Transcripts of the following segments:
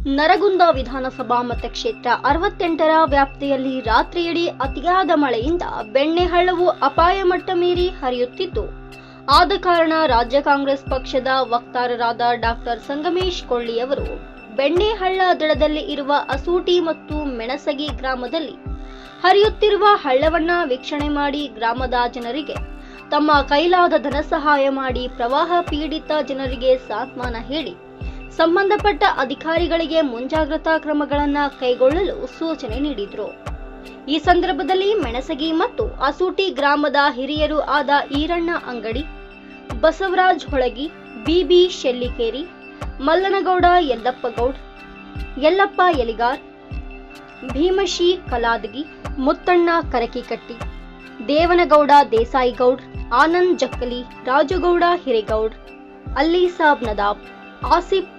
ನರಗುಂದ ವಿಧಾನಸಭಾ ಮತಕ್ಷೇತ್ರ 68ರ ವ್ಯಾಪ್ತಿಯಲ್ಲಿ ರಾತ್ರಿಯಿಡೀ ಅತಿಯಾದ ಮಳೆಯಿಂದ ಬೆಣ್ಣೆಹಳ್ಳವು ಅಪಾಯ ಮಟ್ಟ ಮೀರಿ ಹರಿಯುತ್ತಿದ್ದು, ಆದ ಕಾರಣ ರಾಜ್ಯ ಕಾಂಗ್ರೆಸ್ ಪಕ್ಷದ ವಕ್ತಾರರಾದ ಡಾಕ್ಟರ್ ಸಂಗಮೇಶ್ ಕೊಳ್ಳಿಯವರು ಬೆಣ್ಣೆಹಳ್ಳ ದಡದಲ್ಲಿ ಇರುವ ಅಸೂಟಿ ಮತ್ತು ಮೆಣಸಗಿ ಗ್ರಾಮದಲ್ಲಿ ಹರಿಯುತ್ತಿರುವ ಹಳ್ಳವನ್ನ ವೀಕ್ಷಣೆ ಮಾಡಿ ಗ್ರಾಮದ ಜನರಿಗೆ ತಮ್ಮ ಕೈಲಾದ ಧನ ಸಹಾಯ ಮಾಡಿ ಪ್ರವಾಹ ಪೀಡಿತ ಜನರಿಗೆ ಸಾಂತ್ವನ ಹೇಳಿ ಸಂಬಂಧಪಟ್ಟ ಅಧಿಕಾರಿಗಳಿಗೆ ಮುಂಜಾಗ್ರತಾ ಕ್ರಮಗಳನ್ನು ಕೈಗೊಳ್ಳಲು ಸೂಚನೆ ನೀಡಿದರು. ಈ ಸಂದರ್ಭದಲ್ಲಿ ಮೆಣಸಗಿ ಮತ್ತು ಅಸೂಟಿ ಗ್ರಾಮದ ಹಿರಿಯರು ಆದ ಈರಣ್ಣ ಅಂಗಡಿ, ಬಸವರಾಜ್ ಹೊಳಗಿ, ಬಿಬಿ ಶೆಲ್ಲಿಕೇರಿ, ಮಲ್ಲನಗೌಡ ಯಲ್ಲಪ್ಪಗೌಡ್, ಯಲ್ಲಪ್ಪ ಯಲಿಗಾರ್, ಭೀಮಶಿ ಕಲಾದಗಿ, ಮುತ್ತಣ್ಣ ಕರಕಿಕಟ್ಟಿ, ದೇವನಗೌಡ ದೇಸಾಯಿಗೌಡ್, ಆನಂದ್ ಜಕ್ಕಲಿ, ರಾಜುಗೌಡ ಹಿರೇಗೌಡ್, ಅಲ್ಲಿಸಾಬ್ ನದಾಬ್, ಆಸಿಫ್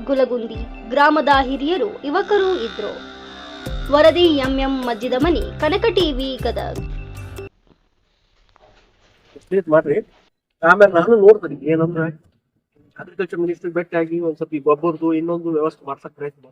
ಗುಲಗುಂದಿ ಗ್ರಾಮದ ಹಿರಿಯರು ಯುವಕರು ಇದ್ರು. ವರದಿ ಎಂಎಂ ಮಜ್ಜಿದಮನಿ, ಕನಕ ಟಿವಿ, ಗದಗ್. ಮಾಡ್ರಿ ಆಮೇಲೆ ನಾನು ನೋಡ್ತೀನಿ ಏನಂದ್ರೆ ಅಗ್ರಿಕಲ್ಚರ್ ಮಿನಿಸ್ಟರ್ ಭೇಟಿಯಾಗಿ ಒಂದ್ ಸ್ವಲ್ಪ ಗೊಬ್ಬರದು ಇನ್ನೊಂದು ವ್ಯವಸ್ಥೆ ಮಾಡ್ಸಕ್ ಪ್ರಯತ್ನ